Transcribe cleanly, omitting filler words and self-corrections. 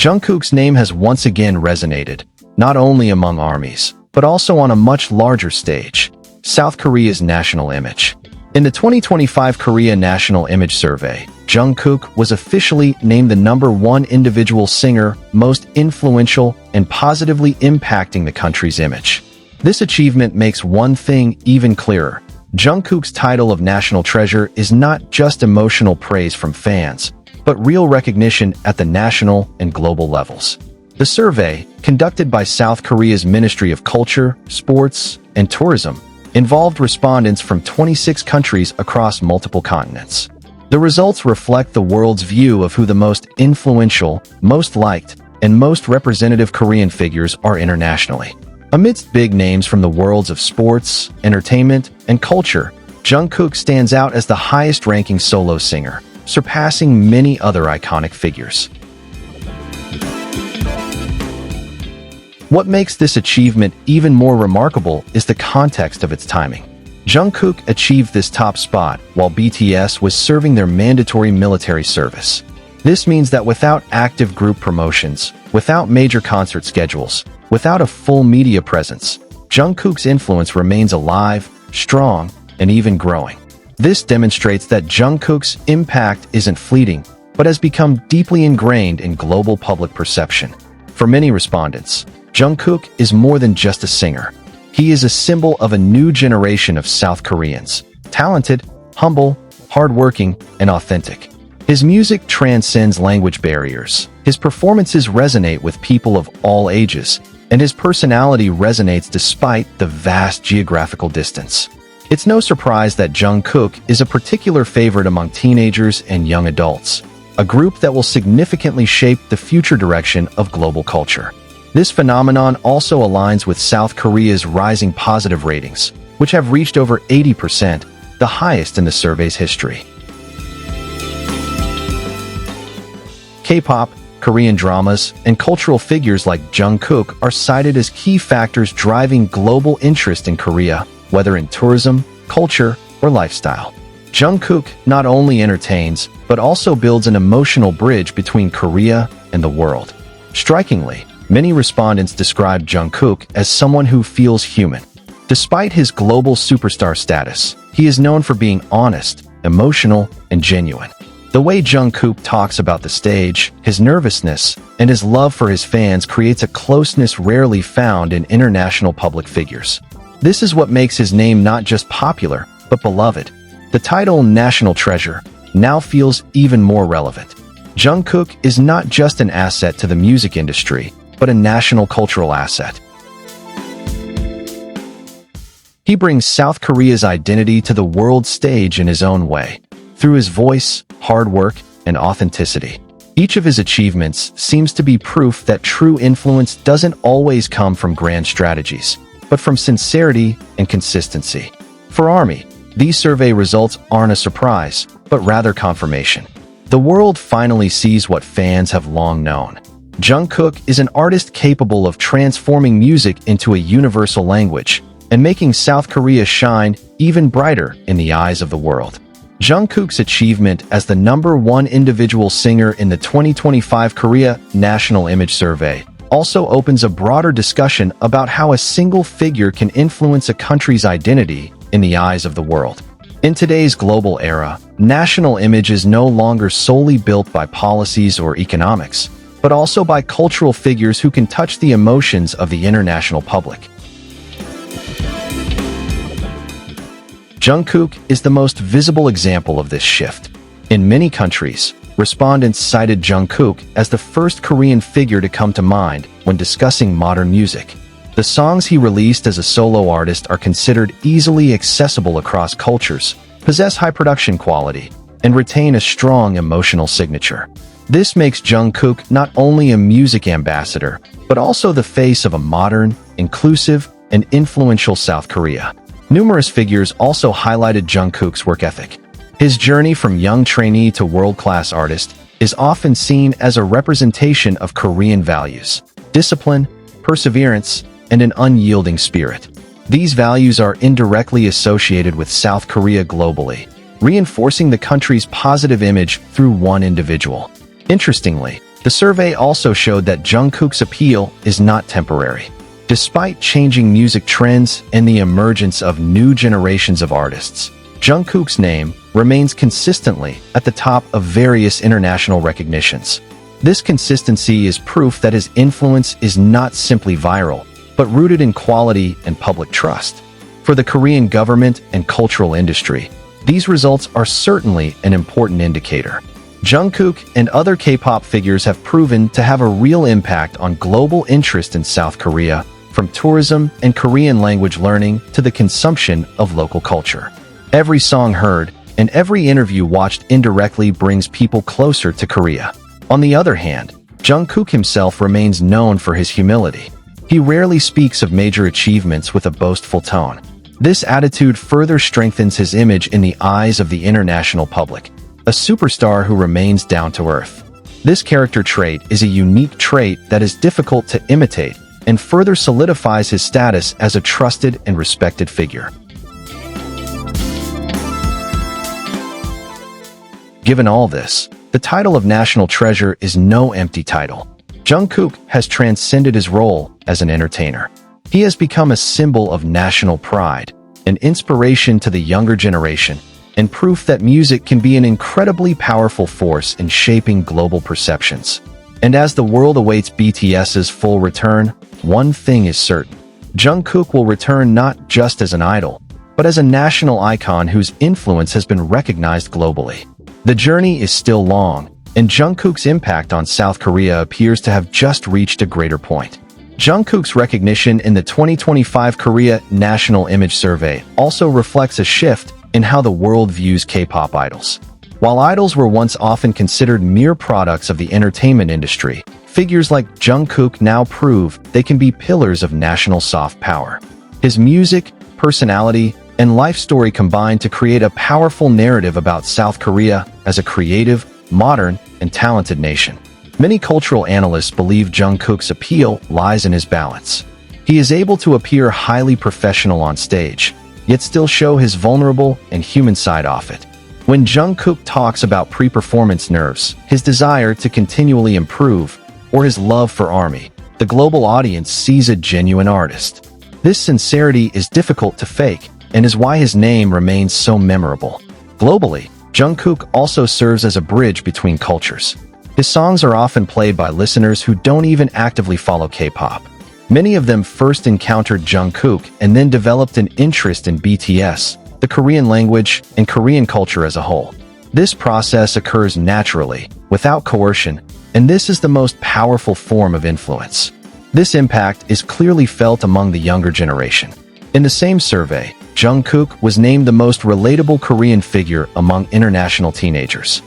Jungkook's name has once again resonated, not only among armies, but also on a much larger stage: South Korea's national image. In the 2025 Korea National Image Survey, Jungkook was officially named the #1 individual singer, most influential, and positively impacting the country's image. This achievement makes one thing even clearer: Jungkook's title of national treasure is not just emotional praise from fans, but real recognition at the national and global levels. The survey, conducted by South Korea's Ministry of Culture, Sports, and Tourism, involved respondents from 26 countries across multiple continents. The results reflect the world's view of who the most influential, most liked, and most representative Korean figures are internationally. Amidst big names from the worlds of sports, entertainment, and culture, Jungkook stands out as the highest-ranking solo singer, surpassing many other iconic figures. What makes this achievement even more remarkable is the context of its timing. Jungkook achieved this top spot while BTS was serving their mandatory military service. This means that without active group promotions, without major concert schedules, without a full media presence, Jungkook's influence remains alive, strong, and even growing. This demonstrates that Jungkook's impact isn't fleeting, but has become deeply ingrained in global public perception. For many respondents, Jungkook is more than just a singer. He is a symbol of a new generation of South Koreans, talented, humble, hardworking, and authentic. His music transcends language barriers. His performances resonate with people of all ages, and his personality resonates despite the vast geographical distance. It's no surprise that Jungkook is a particular favorite among teenagers and young adults, a group that will significantly shape the future direction of global culture. This phenomenon also aligns with South Korea's rising positive ratings, which have reached over 80%, the highest in the survey's history. K-pop, Korean dramas, and cultural figures like Jungkook are cited as key factors driving global interest in Korea, whether in tourism, culture, or lifestyle. Jungkook not only entertains, but also builds an emotional bridge between Korea and the world. Strikingly, many respondents describe Jungkook as someone who feels human. Despite his global superstar status, he is known for being honest, emotional, and genuine. The way Jungkook talks about the stage, his nervousness, and his love for his fans creates a closeness rarely found in international public figures. This is what makes his name not just popular, but beloved. The title National Treasure now feels even more relevant. Jungkook is not just an asset to the music industry, but a national cultural asset. He brings South Korea's identity to the world stage in his own way, through his voice, hard work, and authenticity. Each of his achievements seems to be proof that true influence doesn't always come from grand strategies, but from sincerity and consistency. For ARMY, these survey results aren't a surprise, but rather confirmation. The world finally sees what fans have long known. Jungkook is an artist capable of transforming music into a universal language and making South Korea shine even brighter in the eyes of the world. Jungkook's achievement as the #1 individual singer in the 2025 Korea National Image Survey also opens a broader discussion about how a single figure can influence a country's identity in the eyes of the world. In today's global era, national image is no longer solely built by policies or economics, but also by cultural figures who can touch the emotions of the international public. Jungkook is the most visible example of this shift. In many countries, respondents cited Jungkook as the first Korean figure to come to mind when discussing modern music. The songs he released as a solo artist are considered easily accessible across cultures, possess high production quality, and retain a strong emotional signature. This makes Jungkook not only a music ambassador, but also the face of a modern, inclusive, and influential South Korea. Numerous figures also highlighted Jungkook's work ethic. His journey from young trainee to world-class artist is often seen as a representation of Korean values: discipline, perseverance, and an unyielding spirit. These values are indirectly associated with South Korea globally, reinforcing the country's positive image through one individual. Interestingly, The survey also showed that Jungkook's appeal is not temporary. Despite changing music trends and the emergence of new generations of artists, Jungkook's name remains consistently at the top of various international recognitions. This consistency is proof that his influence is not simply viral, but rooted in quality and public trust. For the Korean government and cultural industry, these results are certainly an important indicator. Jungkook and other K-pop figures have proven to have a real impact on global interest in South Korea, from tourism and Korean language learning to the consumption of local culture. Every song heard and every interview watched indirectly brings people closer to Korea. On the other hand, Jungkook himself remains known for his humility. He rarely speaks of major achievements with a boastful tone. This attitude further strengthens his image in the eyes of the international public, a superstar who remains down to earth. This character trait is a unique trait that is difficult to imitate and further solidifies his status as a trusted and respected figure. Given all this, the title of National Treasure is no empty title. Jungkook has transcended his role as an entertainer. He has become a symbol of national pride, an inspiration to the younger generation, and proof that music can be an incredibly powerful force in shaping global perceptions. And as the world awaits BTS's full return, one thing is certain. Jungkook will return not just as an idol, but as a national icon whose influence has been recognized globally. The journey is still long, and Jungkook's impact on South Korea appears to have just reached a greater point. Jungkook's recognition in the 2025 Korea National Image Survey also reflects a shift in how the world views K-pop idols. While idols were once often considered mere products of the entertainment industry, figures like Jungkook now prove they can be pillars of national soft power. His music, personality, and life story combine to create a powerful narrative about South Korea as a creative, modern, and talented nation. Many cultural analysts believe Jungkook's appeal lies in his balance. He is able to appear highly professional on stage, yet still show his vulnerable and human side off it. When Jungkook talks about pre-performance nerves, his desire to continually improve, or his love for ARMY, the global audience sees a genuine artist. This sincerity is difficult to fake, and is why his name remains so memorable. Globally, Jungkook also serves as a bridge between cultures. His songs are often played by listeners who don't even actively follow K-pop. Many of them first encountered Jungkook and then developed an interest in BTS, the Korean language, and Korean culture as a whole. This process occurs naturally, without coercion, and this is the most powerful form of influence. This impact is clearly felt among the younger generation. In the same survey, Jungkook was named the most relatable Korean figure among international teenagers.